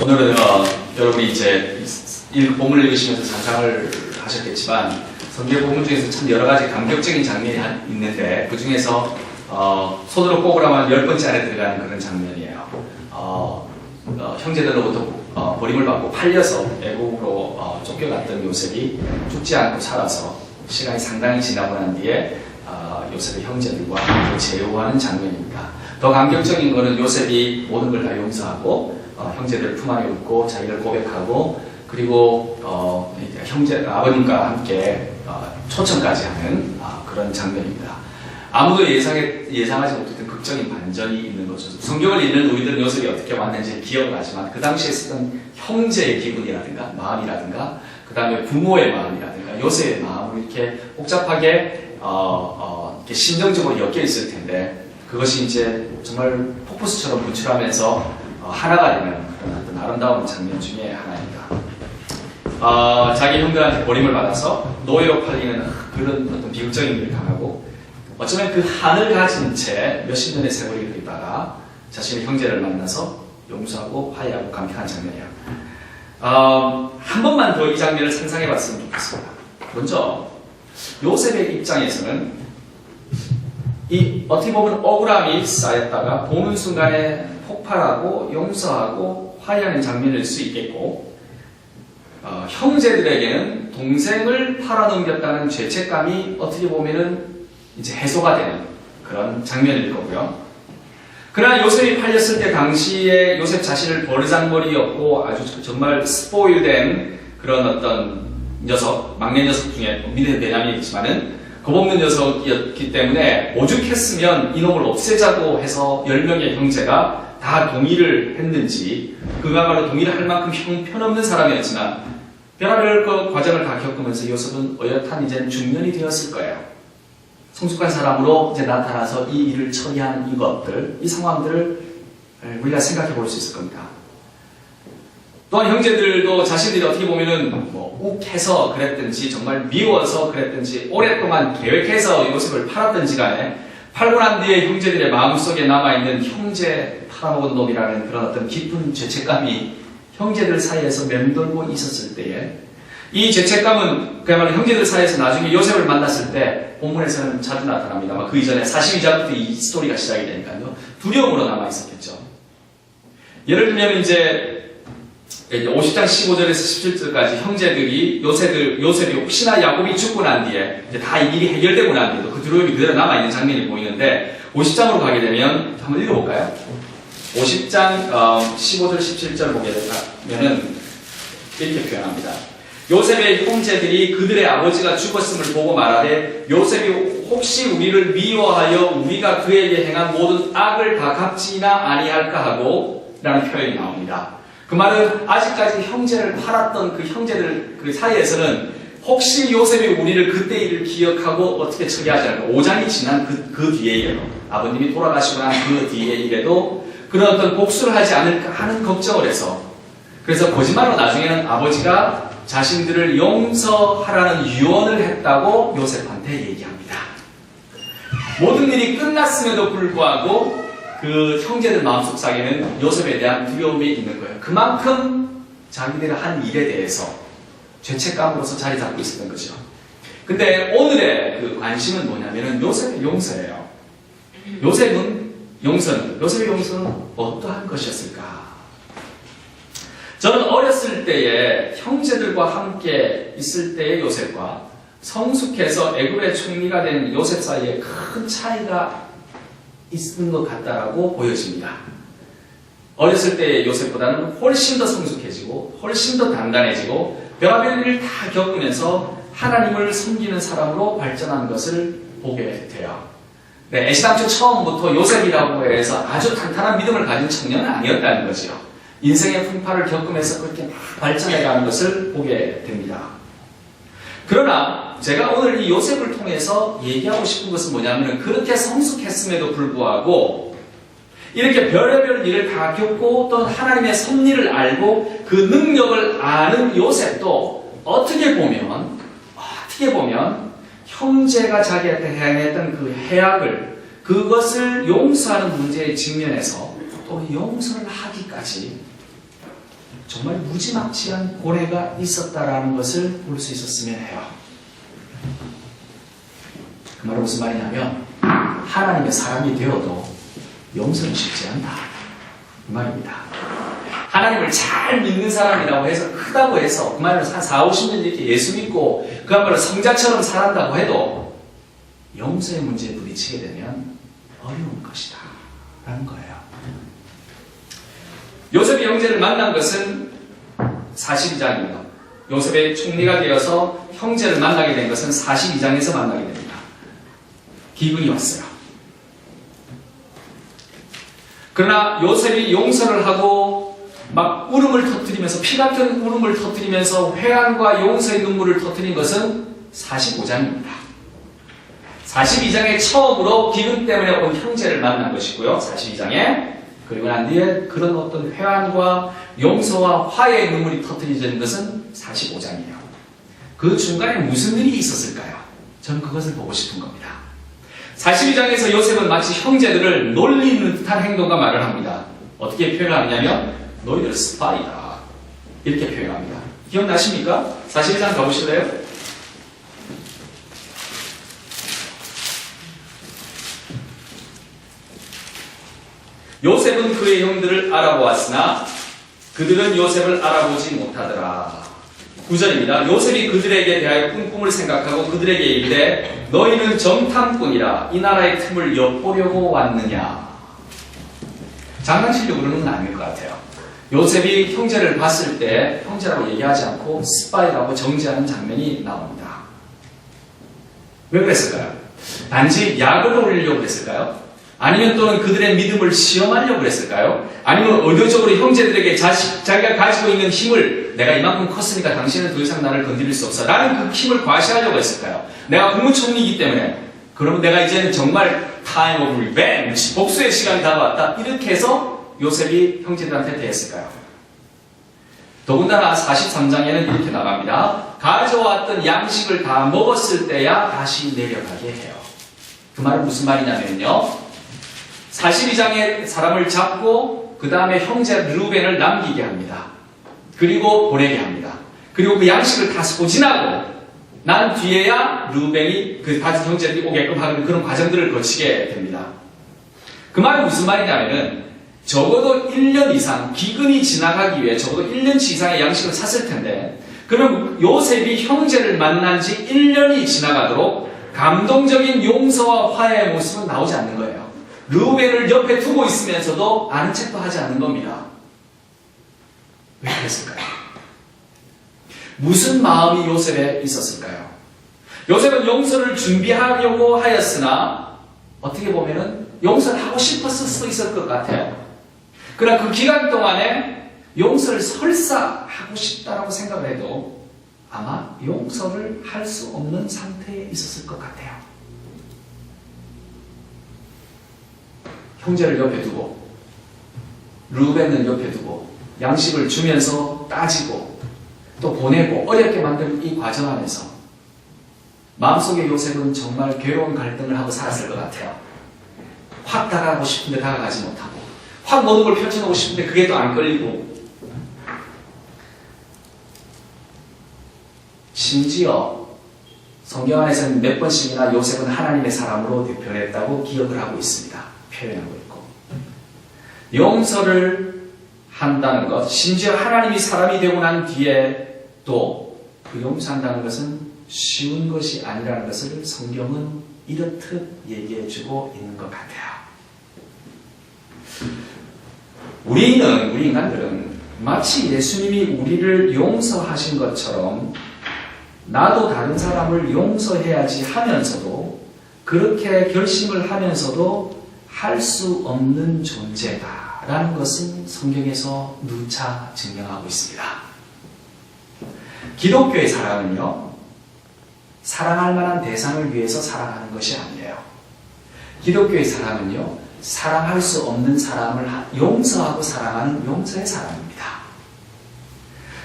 오늘은 여러분이 이제 본문을 읽으시면서 상상을 하셨겠지만 성경 본문 중에서 참 여러 가지 감격적인 장면이 있는데 그 중에서 손으로 꼽으라면 10번째 안에 들어가는 그런 장면이에요. 형제들로부터 버림을 받고 팔려서 애국으로 쫓겨갔던 요셉이 죽지 않고 살아서 시간이 상당히 지나고 난 뒤에 요셉의 형제들과 함께 재우하는 장면입니다. 더 감격적인 것은 요셉이 모든 걸 다 용서하고 형제들을 품 안에 업고 자기를 고백하고 그리고 아버님과 함께 초청까지 하는 그런 장면입니다. 아무도 예상하지 못했던 극적인 반전이 있는 거죠. 성경을 읽는 우리들은 요셉이 어떻게 왔는지 기억을 하지만 그 당시에 쓰던 형제의 기분이라든가 마음이라든가 그 다음에 부모의 마음이라든가 요셉의 마음을 이렇게 복잡하게 이렇게 심정적으로 엮여 있을 텐데 그것이 이제 정말 폭포수처럼 분출하면서 하나가 되는 그런 어떤 아름다운 장면 중에 하나입니다. 자기 형들한테 버림을 받아서 노예로 팔리는 그런 어떤 비극적인 일을 당하고 어쩌면 그 한을 가진 채 몇십 년의 세월이 흘리다가 자신의 형제를 만나서 용서하고 화해하고 감격한 장면이에요. 한 번만 더 이 장면을 상상해 봤으면 좋겠습니다. 먼저 요셉의 입장에서는 어떻게 보면 억울함이 쌓였다가 보는 순간에 폭발하고 용서하고 화해하는 장면일 수 있겠고 형제들에게는 동생을 팔아넘겼다는 죄책감이 어떻게 보면은 이제 해소가 되는 그런 장면일 거고요. 그러나 요셉이 팔렸을 때 당시에 요셉 자신을 버르장머리였고 아주 정말 스포일된 그런 어떤 녀석, 막내 녀석 중에 미대 베냐민이지만은 겁없는 녀석이었기 때문에 오죽했으면 이놈을 없애자고 해서 10명의 형제가 다 동의를 했는지 그야말로 동의를 할 만큼 형편없는 사람이었지만 별의별 과정을 다 겪으면서 요셉은 어엿한 이제는 중년이 되었을 거예요. 성숙한 사람으로 이제 나타나서 이 일을 처리하는 이것들, 이 상황들을 우리가 생각해 볼 수 있을 겁니다. 또한 형제들도 자신들이 어떻게 보면은 욱해서 그랬든지 정말 미워서 그랬든지 오랫동안 계획해서 요셉을 팔았든지 간에 팔고 난 뒤에 형제들의 마음속에 남아있는 형제 팔아먹은 놈이라는 그런 어떤 깊은 죄책감이 형제들 사이에서 맴돌고 있었을 때에 이 죄책감은 그야말로 형제들 사이에서 나중에 요셉을 만났을 때 본문에서는 자주 나타납니다만 그 이전에 42장부터 이 스토리가 시작이 되니까요. 두려움으로 남아있었겠죠. 예를 들면 이제 50장 15절에서 17절까지 형제들이 요셉이 혹시나 야곱이 죽고 난 뒤에 이제 다 이 일이 해결되고 난 뒤에도 그 두려움이 그대로 남아있는 장면이 보이는데 50장으로 가게 되면 한번 읽어볼까요? 50장 15절 17절 보게 되면은 이렇게 표현합니다. 요셉의 형제들이 그들의 아버지가 죽었음을 보고 말하되 요셉이 혹시 우리를 미워하여 우리가 그에게 행한 모든 악을 다 갚지나 아니할까 하고 라는 표현이 나옵니다. 그 말은 아직까지 형제를 팔았던 그 형제들 그 사이에서는 혹시 요셉이 우리를 그때 일을 기억하고 어떻게 처리하지 않을까 5장이 지난 그 뒤에 아버님이 돌아가시고 난 그 뒤에 일에도 그런 어떤 복수를 하지 않을까 하는 걱정을 해서 그래서 거짓말로 나중에는 아버지가 자신들을 용서하라는 유언을 했다고 요셉한테 얘기합니다. 모든 일이 끝났음에도 불구하고 그 형제들 마음속상에는 요셉에 대한 두려움이 있는 거예요. 그만큼 자기들이 한 일에 대해서 죄책감으로서 자리 잡고 있었던 거죠. 근데 오늘의 그 관심은 뭐냐면은 요셉의 용서예요. 요셉의 용서는 어떠한 것이었을까? 저는 어렸을 때에 형제들과 함께 있을 때의 요셉과 성숙해서 애굽의 총리가 된 요셉 사이에 큰 차이가 있는 것 같다라고 보여집니다. 어렸을 때의 요셉보다는 훨씬 더 성숙해지고 훨씬 더 단단해지고 별의별 일을 다 겪으면서 하나님을 섬기는 사람으로 발전한 것을 보게 돼요. 네, 애시당초 처음부터 요셉이라고 해서 아주 탄탄한 믿음을 가진 청년은 아니었다는 거죠. 인생의 풍파를 겪으면서 그렇게 발전해가는 것을 보게 됩니다. 그러나 제가 오늘 이 요셉을 통해서 얘기하고 싶은 것은 뭐냐면 그렇게 성숙했음에도 불구하고 이렇게 별의별 일을 다 겪고 또 하나님의 섭리를 알고 그 능력을 아는 요셉도 어떻게 보면 형제가 자기한테 행했던 그 해악을 그것을 용서하는 문제에 직면해서 또 용서를 하기까지 정말 무지막지한 고뇌가 있었다라는 것을 볼 수 있었으면 해요. 그 말은 무슨 말이냐면 하나님의 사람이 되어도 용서는 쉽지 않다. 그 말입니다. 하나님을 잘 믿는 사람이라고 해서 크다고 해서 그 말로 한 4, 50년 이렇게 예수 믿고 그야말로 성자처럼 살았다고 해도 용서의 문제에 부딪히게 되면 어려운 것이다 라는 거예요. 요셉이 형제를 만난 것은 42장입니다. 요셉의 총리가 되어서 형제를 만나게 된 것은 42장에서 만나게 됩니다. 기근이 왔어요. 그러나 요셉이 용서를 하고 막 울음을 터뜨리면서 피 같은 울음을 터뜨리면서 회한과 용서의 눈물을 터뜨린 것은 45장입니다. 42장에 처음으로 기근 때문에 온 형제를 만난 것이고요. 42장에. 그리고 난 뒤에 그런 어떤 회한과 용서와 화해의 눈물이 터뜨려진 것은 45장이에요. 그 중간에 무슨 일이 있었을까요? 저는 그것을 보고 싶은 겁니다. 42장에서 요셉은 마치 형제들을 놀리는 듯한 행동과 말을 합니다. 어떻게 표현하느냐면 너희들 스파이다 이렇게 표현합니다. 기억나십니까? 42장 가보실래요? 요셉은 그의 형들을 알아보았으나 그들은 요셉을 알아보지 못하더라. 9절입니다. 요셉이 그들에게 대하여 꿈꿈을 생각하고 그들에게 이르되 너희는 정탐꾼이라 이 나라의 틈을 엿보려고 왔느냐. 장난치려고 그러는 건 아닐 것 같아요. 요셉이 형제를 봤을 때 형제라고 얘기하지 않고 스파이라고 정지하는 장면이 나옵니다. 왜 그랬을까요? 단지 약을 올리려고 그랬을까요? 아니면 또는 그들의 믿음을 시험하려고 그랬을까요? 아니면 의도적으로 형제들에게 자기가 가지고 있는 힘을 내가 이만큼 컸으니까 당신은 더 이상 나를 건드릴 수 없어 라는 그 힘을 과시하려고 했을까요? 내가 국무총리이기 때문에 그러면 내가 이제는 정말 time of revenge 복수의 시간이 다가왔다 이렇게 해서 요셉이 형제들한테 대했을까요? 더군다나 43장에는 이렇게 나갑니다. 가져왔던 양식을 다 먹었을 때야 다시 내려가게 해요. 그 말은 무슨 말이냐면요. 42장에 사람을 잡고 그 다음에 형제 르우벤을 남기게 합니다. 그리고 보내게 합니다. 그리고 그 양식을 다 소진하고 난 뒤에야 르우벤이 그 다른 형제들이 오게끔 하는 그런 과정들을 거치게 됩니다. 그 말은 무슨 말이냐면은 적어도 1년 이상 기근이 지나가기 위해 적어도 1년치 이상의 양식을 샀을 텐데 그러면 요셉이 형제를 만난 지 1년이 지나가도록 감동적인 용서와 화해의 모습은 나오지 않는 거예요. 르우벤을 옆에 두고 있으면서도 아는 척도 하지 않는 겁니다. 왜 그랬을까요? 무슨 마음이 요셉에 있었을까요? 요셉은 용서를 준비하려고 하였으나 어떻게 보면은 용서를 하고 싶었을 수도 있을 것 같아요. 그러나 그 기간 동안에 용서를 설사 하고 싶다라고 생각을 해도 아마 용서를 할 수 없는 상태에 있었을 것 같아요. 형제를 옆에 두고 르우벤을 옆에 두고 양식을 주면서 따지고 또 보내고 어렵게 만든 이 과정 안에서 마음속에 요셉은 정말 괴로운 갈등을 하고 살았을 것 같아요. 확 다가가고 싶은데 다가가지 못하고 확 모든 걸 펼쳐놓고 싶은데 그게 또 안 끌리고 심지어 성경 안에서는 몇 번씩이나 요셉은 하나님의 사람으로 변했다고 기억을 하고 있습니다. 표현하고 있고 용서를 한다는 것 심지어 하나님이 사람이 되고 난 뒤에 또 그 용서한다는 것은 쉬운 것이 아니라는 것을 성경은 이렇듯 얘기해주고 있는 것 같아요. 우리 인간들은 마치 예수님이 우리를 용서하신 것처럼 나도 다른 사람을 용서해야지 하면서도 그렇게 결심을 하면서도 할 수 없는 존재다라는 것은 성경에서 누차 증명하고 있습니다. 기독교의 사랑은요, 사랑할 만한 대상을 위해서 사랑하는 것이 아니에요. 기독교의 사랑은요, 사랑할 수 없는 사람을 용서하고 사랑하는 용서의 사랑입니다.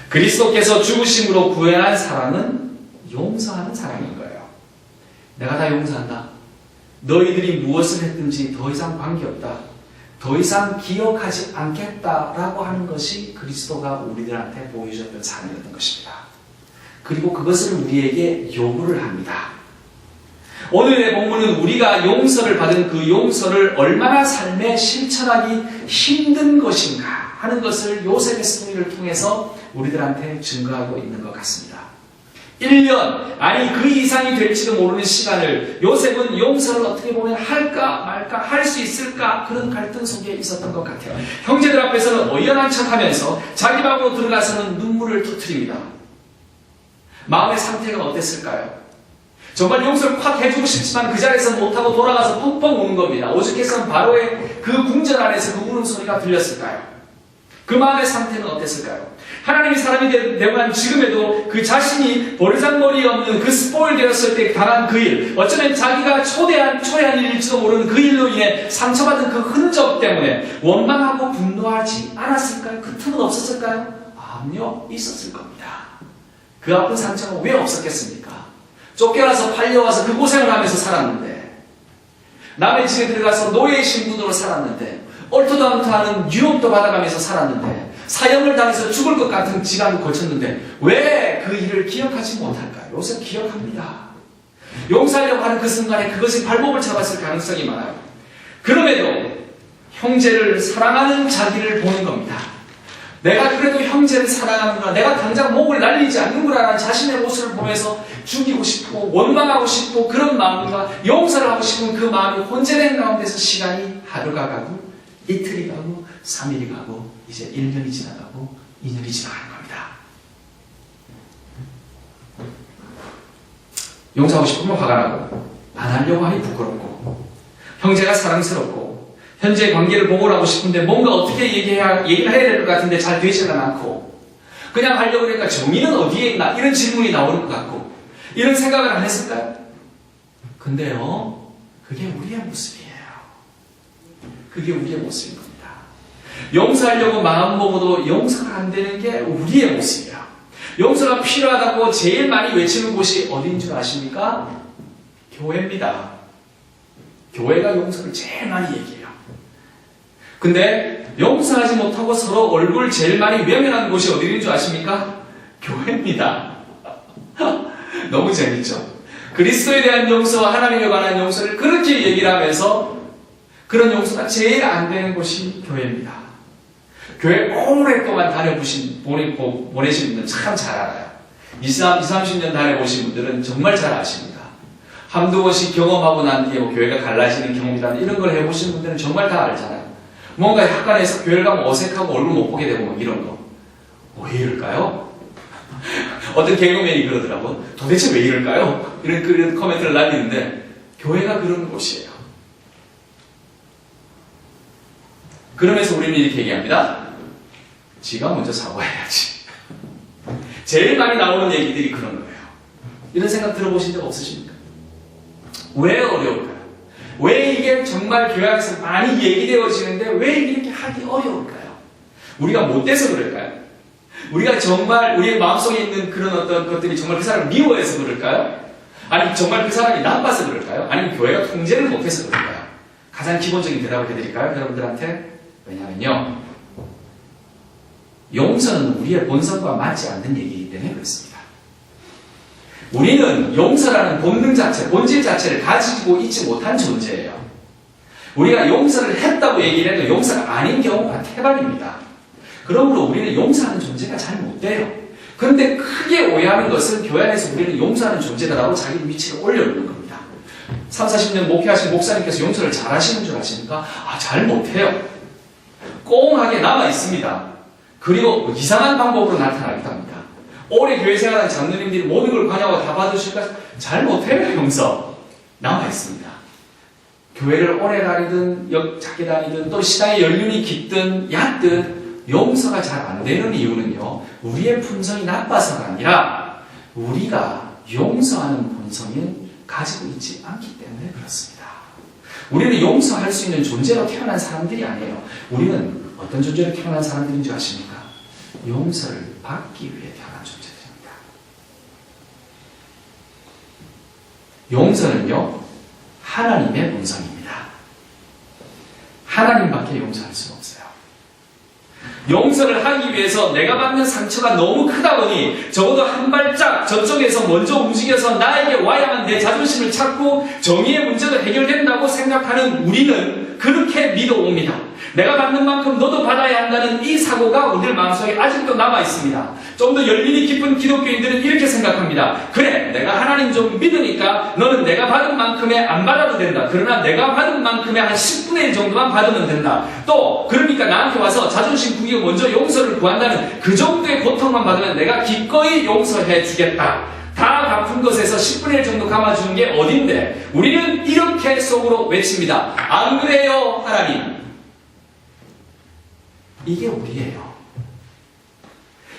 그리스도께서 죽으심으로 구원한 사랑은 용서하는 사랑인 거예요. 내가 다 용서한다. 너희들이 무엇을 했든지 더 이상 관계없다. 더 이상 기억하지 않겠다라고 하는 것이 그리스도가 우리들한테 보여줬던 삶이었던 것입니다. 그리고 그것을 우리에게 요구를 합니다. 오늘의 본문은 우리가 용서를 받은 그 용서를 얼마나 삶에 실천하기 힘든 것인가 하는 것을 요셉의 스토리를 통해서 우리들한테 증거하고 있는 것 같습니다. 1년, 아니 그 이상이 될지도 모르는 시간을 요셉은 용서를 어떻게 보면 할까 말까, 할 수 있을까, 그런 갈등 속에 있었던 것 같아요. 형제들 앞에서는 어연한 척하면서 자기 방으로 들어가서는 눈물을 터뜨립니다. 마음의 상태가 어땠을까요? 정말 용서를 콱 해주고 싶지만 그 자리에서 못하고 돌아가서 펑펑 우는 겁니다. 오죽했으면 바로의 그 궁전 안에서 그 우는 소리가 들렸을까요? 그 마음의 상태는 어땠을까요? 하나님이 사람이 되고 난 지금에도 그 자신이 버르장머리 없는 그 스포일 되었을 때 당한 그 일, 어쩌면 자기가 초래한 일일지도 모르는 그 일로 인해 상처받은 그 흔적 때문에 원망하고 분노하지 않았을까요? 그 틈은 없었을까요? 아니요, 있었을 겁니다. 그 아픈 상처가 왜 없었겠습니까? 쫓겨나서 팔려와서 그 고생을 하면서 살았는데, 남의 집에 들어가서 노예 신분으로 살았는데, 얼토당토하는 유혹도 받아가면서 살았는데, 사형을 당해서 죽을 것 같은 지간을 거쳤는데 왜 그 일을 기억하지 못할까요? 요새 기억합니다. 용서하려고 하는 그 순간에 그것이 발목을 잡았을 가능성이 많아요. 그럼에도 형제를 사랑하는 자기를 보는 겁니다. 내가 그래도 형제를 사랑하는구나, 내가 당장 목을 날리지 않는구나라는 자신의 모습을 보면서 죽이고 싶고 원망하고 싶고 그런 마음과 용서를 하고 싶은 그 마음이 혼재된 가운데서 시간이 하루가 가고 이틀이 가고 3일이 가고 이제 1년이 지나가고 2년이 지나가는 겁니다. 용서하고 싶으면 화가 나고 안 하려고 하니 부끄럽고 형제가 사랑스럽고 현재 관계를 보고를 하고 싶은데 뭔가 어떻게 얘기를 해야 될 것 같은데 잘 되지는 않고 그냥 하려고 그러니까 정의는 어디에 있나 이런 질문이 나오는 것 같고 이런 생각을 안 했을까요? 근데요, 그게 우리의 모습이에요. 그게 우리의 모습인 겁니다. 용서하려고 마음 먹어도 용서가 안 되는 게 우리의 모습이야. 용서가 필요하다고 제일 많이 외치는 곳이 어디인 줄 아십니까? 교회입니다. 교회가 용서를 제일 많이 얘기해요. 근데 용서하지 못하고 서로 얼굴 제일 많이 외면하는 곳이 어디인 줄 아십니까? 교회입니다. 너무 재밌죠? 그리스도에 대한 용서와 하나님에 관한 용서를 그렇게 얘기를 하면서 그런 용서가 제일 안 되는 곳이 교회입니다. 교회 오랫동안 보내신 분들은 참 잘 알아요. 30년 다녀보신 분들은 정말 잘 아십니다. 한두 번씩 경험하고 난 뒤에 교회가 갈라지는 경험이라는 이런 걸 해보신 분들은 정말 다 알잖아요. 뭔가 약간에서 교회를 가면 어색하고 얼굴 못 보게 되고 이런 거. 왜 이럴까요? 어떤 개그맨이 그러더라고. 도대체 왜 이럴까요? 이런 코멘트를 날리는데 교회가 그런 곳이에요. 그러면서 우리는 이렇게 얘기합니다. 지가 먼저 사과해야지. 제일 많이 나오는 얘기들이 그런 거예요. 이런 생각 들어보신 적 없으십니까? 왜 어려울까요? 왜 이게 정말 교회 안에서 많이 얘기되어지는데 왜 이렇게 하기 어려울까요? 우리가 못돼서 그럴까요? 우리가 정말 우리의 마음속에 있는 그런 어떤 것들이 정말 그 사람을 미워해서 그럴까요? 아니 정말 그 사람이 나빠서 그럴까요? 아니면 교회가 통제를 못해서 그럴까요? 가장 기본적인 대답을 해드릴까요? 여러분들한테? 왜냐하면요, 용서는 우리의 본성과 맞지 않는 얘기이기 때문에 그렇습니다. 우리는 용서라는 본능 자체, 본질 자체를 가지고 있지 못한 존재예요. 우리가 용서를 했다고 얘기를 해도 용서가 아닌 경우가 태반입니다. 그러므로 우리는 용서하는 존재가 잘 못 돼요. 그런데 크게 오해하는 것은 교회 안에서 우리는 용서하는 존재다라고 자기 위치를 올려놓는 겁니다. 30, 40년 목회하신 목사님께서 용서를 잘 하시는 줄 아십니까? 잘 못해요. 꽁하게 남아 있습니다. 그리고 이상한 방법으로 나타나기도 합니다. 오래 교회 생활한 장로님들이 모든 걸 관여하고 다 받으실까? 잘 못해요, 용서. 남아 있습니다. 교회를 오래 다니든 작게 다니든 또 시장에 연륜이 깊든 얕든 용서가 잘 안 되는 이유는요, 우리의 품성이 나빠서가 아니라 우리가 용서하는 본성을 가지고 있지 않기 때문에 그렇습니다. 우리는 용서할 수 있는 존재로 태어난 사람들이 아니에요. 우리는 어떤 존재로 태어난 사람들인 줄 아십니까? 용서를 받기 위해 태어난 존재들입니다. 용서는요, 하나님의 본성입니다. 하나님밖에 용서할 수가 없어요. 용서를 하기 위해서 내가 받는 상처가 너무 크다 보니 적어도 한 발짝 저쪽에서 먼저 움직여서 나에게 와야만 내 자존심을 찾고 정의의 문제도 해결된다고 생각하는 우리는 그렇게 믿어옵니다. 내가 받는 만큼 너도 받아야 한다는 이 사고가 우리들 마음속에 아직도 남아 있습니다. 좀 더 열린이 깊은 기독교인들은 이렇게 생각합니다. 그래, 내가 하나님 좀 믿으니까 너는 내가 받은 만큼에 안 받아도 된다. 그러나 내가 받은 만큼의 한 10분의 1 정도만 받으면 된다. 또 그러니까 나한테 와서 자존심 구기고 먼저 용서를 구한다는 그 정도의 고통만 받으면 내가 기꺼이 용서해 주겠다. 다 갚은 것에서 10분의 1 정도 감아주는 게 어딘데? 우리는 이렇게 속으로 외칩니다. 안 그래요, 하나님? 이게 우리예요.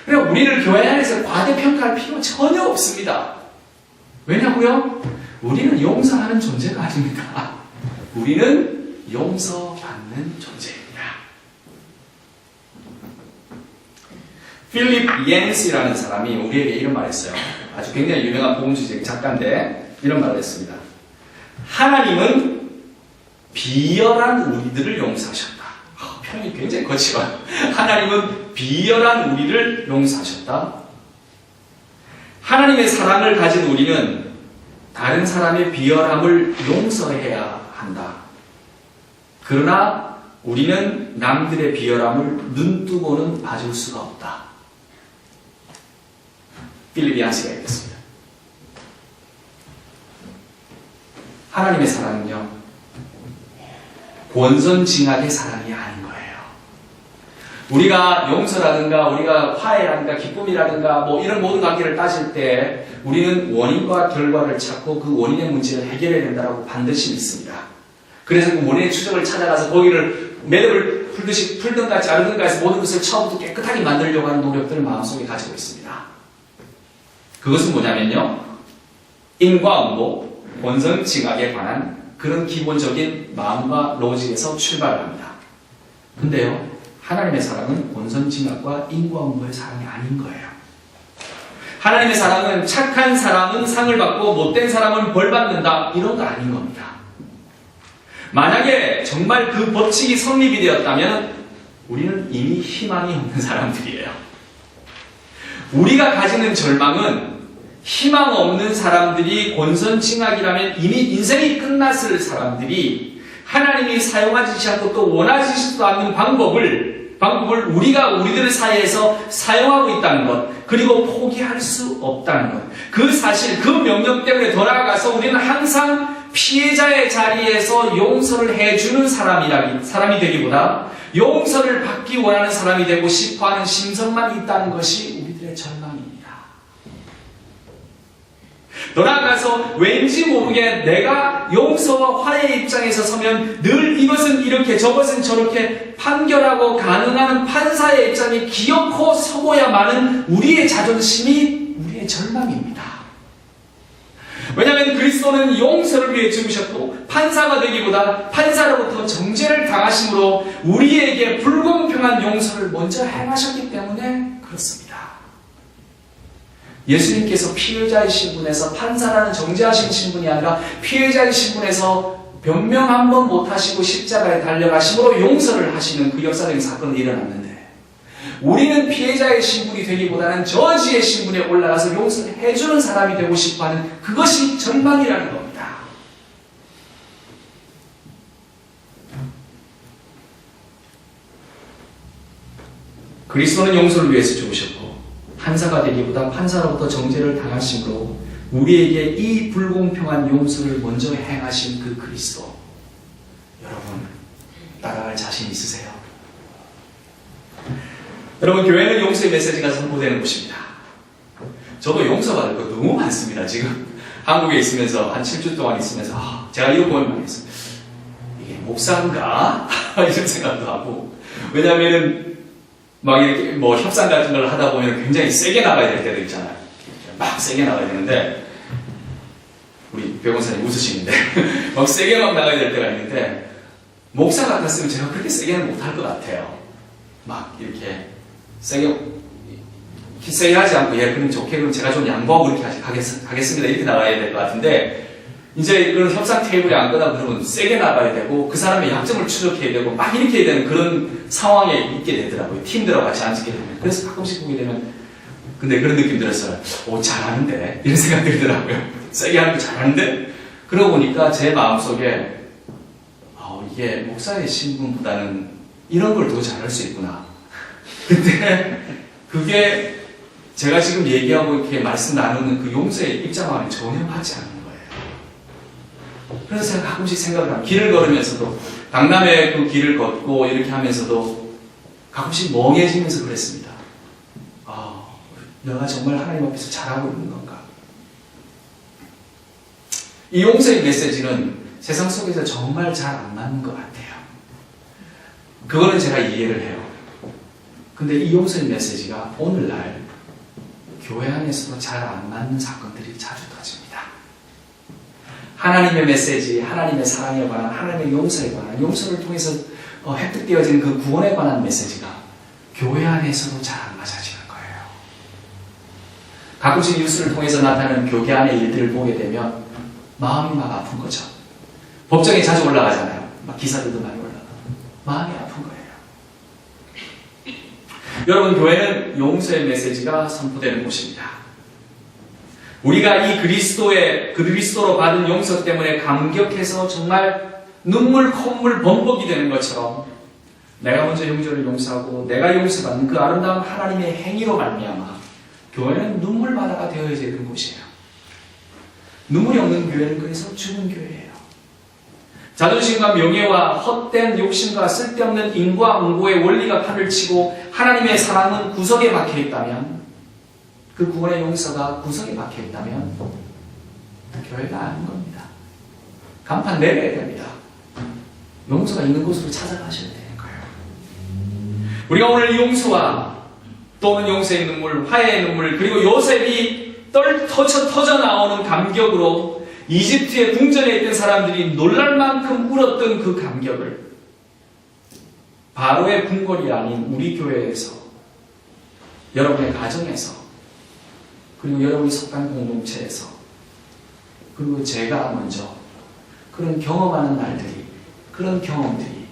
그래서 우리를 교회 안에서 과대평가할 필요 전혀 없습니다. 왜냐고요? 우리는 용서하는 존재가 아닙니다. 우리는 용서받는 존재입니다. 필립 옌스라는 사람이 우리에게 이런 말을 했어요. 아주 굉장히 유명한 복음주의 작가인데 이런 말을 했습니다. 하나님은 비열한 우리들을 용서하셨다. 표현이 굉장히 거치만 하나님은 비열한 우리를 용서하셨다. 하나님의 사랑을 가진 우리는 다른 사람의 비열함을 용서해야 한다. 그러나 우리는 남들의 비열함을 눈뜨고는 봐줄 수가 없다. 필립 얀스가 얘기했습니다. 하나님의 사랑은요, 권선징악의 사랑이 아닌 거예요. 우리가 용서라든가 우리가 화해라든가 기쁨이라든가 뭐 이런 모든 관계를 따질 때 우리는 원인과 결과를 찾고 그 원인의 문제를 해결해야 된다고 반드시 믿습니다. 그래서 그 원인의 추적을 찾아가서 거기를 매듭을 풀듯이 풀든가 자르든가 해서 모든 것을 처음부터 깨끗하게 만들려고 하는 노력들을 마음속에 가지고 있습니다. 그것은 뭐냐면요, 인과응보, 권선징악에 관한 그런 기본적인 마음과 로직에서 출발합니다. 근데요, 하나님의 사랑은 권선징악과 인과응보의 사랑이 아닌 거예요. 하나님의 사랑은 착한 사람은 상을 받고 못된 사람은 벌 받는다, 이런 거 아닌 겁니다. 만약에 정말 그 법칙이 성립이 되었다면 우리는 이미 희망이 없는 사람들이에요. 우리가 가지는 절망은 희망 없는 사람들이 권선징악이라면 이미 인생이 끝났을 사람들이 하나님이 사용하지 않고 또 원하지도 않는 방법을 우리가 우리들 사이에서 사용하고 있다는 것, 그리고 포기할 수 없다는 것, 그 사실, 그 명령 때문에 더 나아가서 우리는 항상 피해자의 자리에서 용서를 해주는 사람이 되기보다 용서를 받기 원하는 사람이 되고 싶어하는 심성만 있다는 것이 우리들의 절망입니다. 더 나아가서 왠지 모르게 내가 용서와 화해의 입장에서 서면 늘 이것은 이렇게 저것은 저렇게 판결하고 가능한 판사의 입장이 기어코 서고야만은 우리의 자존심이 우리의 절망입니다. 왜냐하면 그리스도는 용서를 위해 죽으셨고 판사가 되기보다 판사로부터 정죄를 당하심으로 우리에게 불공평한 용서를 먼저 행하셨기 때문에 그렇습니다. 예수님께서 피해자의 신분에서 판사라는 정죄하신 신분이 아니라 피해자의 신분에서 변명 한 번 못하시고 십자가에 달려가심으로 용서를 하시는 그 역사적인 사건이 일어났는데, 우리는 피해자의 신분이 되기보다는 저지의 신분에 올라가서 용서를 해주는 사람이 되고 싶어하는 그것이 절망이라는 겁니다. 그리스도는 용서를 위해서 죽으셨고 판사가 되기보다 판사로부터 정죄를 당하심으로 우리에게 이 불공평한 용서를 먼저 행하신 그 그리스도, 여러분 따라갈 자신 있으세요? 여러분, 교회는 용서의 메시지가 선포되는 곳입니다. 저도 용서받을 거 너무 많습니다. 지금 한국에 있으면서 한 7주 동안 있으면서 제가 이런 고민을 많이 했습니다. 이게 목사인가? 이런 생각도 하고, 왜냐하면 막 이렇게 뭐 협상 같은 걸 하다 보면 굉장히 세게 나가야 될 때도 있잖아요. 막 세게 나가야 되는데, 우리 변호사님 웃으시는데 막 세게 막 나가야 될 때가 있는데, 목사 같았으면 제가 그렇게 세게는 못할 것 같아요. 막 이렇게 세게 하지 않고, 그럼 좋게, 그럼 제가 좀 양보하고 이렇게 하겠습니다, 이렇게 나가야 될 것 같은데, 이제 그런 협상 테이블에 앉거나 그러면 세게 나가야 되고 그 사람의 약점을 추적해야 되고 막 이렇게 해야 되는 그런 상황에 있게 되더라고요. 팀들하고 같이 앉게 되면. 그래서 가끔씩 보게 되면 근데 그런 느낌 들었어요. 오, 잘하는데? 이런 생각 들더라고요. 세게 하는 거 잘하는데? 그러고 보니까 제 마음속에 이게 목사의 신분보다는 이런 걸 더 잘할 수 있구나. 근데 그게 제가 지금 얘기하고 이렇게 말씀 나누는 그 용서의 입장과는 전혀 맞지 않는 거예요. 그래서 제가 가끔씩 생각을 합니다. 길을 걸으면서도 강남의 그 길을 걷고 이렇게 하면서도 가끔씩 멍해지면서 그랬습니다. 내가 정말 하나님 앞에서 잘하고 있는 건가? 이 용서의 메시지는 세상 속에서 정말 잘 안 맞는 것 같아요. 그거는 제가 이해를 해요. 근데 이 용서의 메시지가 오늘날 교회 안에서도 잘 안 맞는 사건들이 자주 터집니다. 하나님의 메시지, 하나님의 사랑에 관한, 하나님의 용서에 관한, 용서를 통해서 획득되어진 그 구원에 관한 메시지가 교회 안에서도 잘 안 맞아지는 거예요. 가끔씩 뉴스를 통해서 나타나는 교회 안의 일들을 보게 되면 마음이 막 아픈 거죠. 법정에 자주 올라가잖아요. 막 기사들도 많이 올라가고 마음이 아픈 거예요. 여러분, 교회는 용서의 메시지가 선포되는 곳입니다. 우리가 이 그리스도로 받은 용서 때문에 감격해서 정말 눈물, 콧물, 범벅이 되는 것처럼 내가 먼저 형제를 용서하고 내가 용서받는 그 아름다운 하나님의 행위로 말미암아 교회는 눈물바다가 되어야 되는 곳이에요. 눈물이 없는 교회는 그래서 죽은 교회예요. 자존심과 명예와 헛된 욕심과 쓸데없는 인과응보의 원리가 판을 치고 하나님의 사랑은 구석에 박혀있다면, 그 구원의 용서가 구석에 박혀있다면 교회가 아닌 겁니다. 간판 내려야 됩니다. 용서가 있는 곳으로 찾아가셔야 되는 거예요. 우리가 오늘 이 용서와 또는 용서의 눈물, 화해의 눈물, 그리고 요셉이 터져 나오는 감격으로 이집트의 궁전에 있던 사람들이 놀랄 만큼 울었던 그 감격을 바로의 궁궐이 아닌 우리 교회에서, 여러분의 가정에서, 그리고 여러분이 속한 공동체에서, 그리고 제가 먼저 그런 경험하는 날들이, 그런 경험들이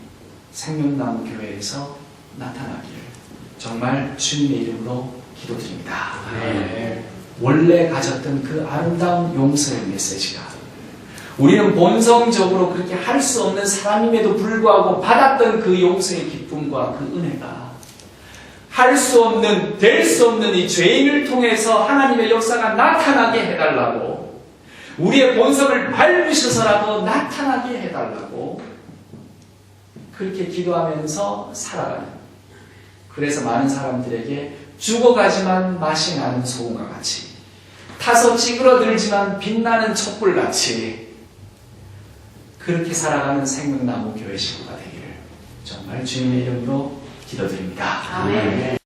생명나무 교회에서 나타나기를 정말 주님의 이름으로 기도드립니다. 네. 원래 가졌던 그 아름다운 용서의 메시지가 우리는 본성적으로 그렇게 할 수 없는 사람임에도 불구하고 받았던 그 용서의 기쁨과 그 은혜가 할 수 없는, 될 수 없는 이 죄인을 통해서 하나님의 역사가 나타나게 해달라고, 우리의 본성을 밟으셔서라도 나타나게 해달라고 그렇게 기도하면서 살아가는, 그래서 많은 사람들에게 죽어가지만 맛이 나는 소금과 같이, 타서 찌그러들지만 빛나는 촛불같이 그렇게 살아가는 생명나무 교회 식구가 되기를 정말 주님의 이름으로 기도드립니다. 아멘.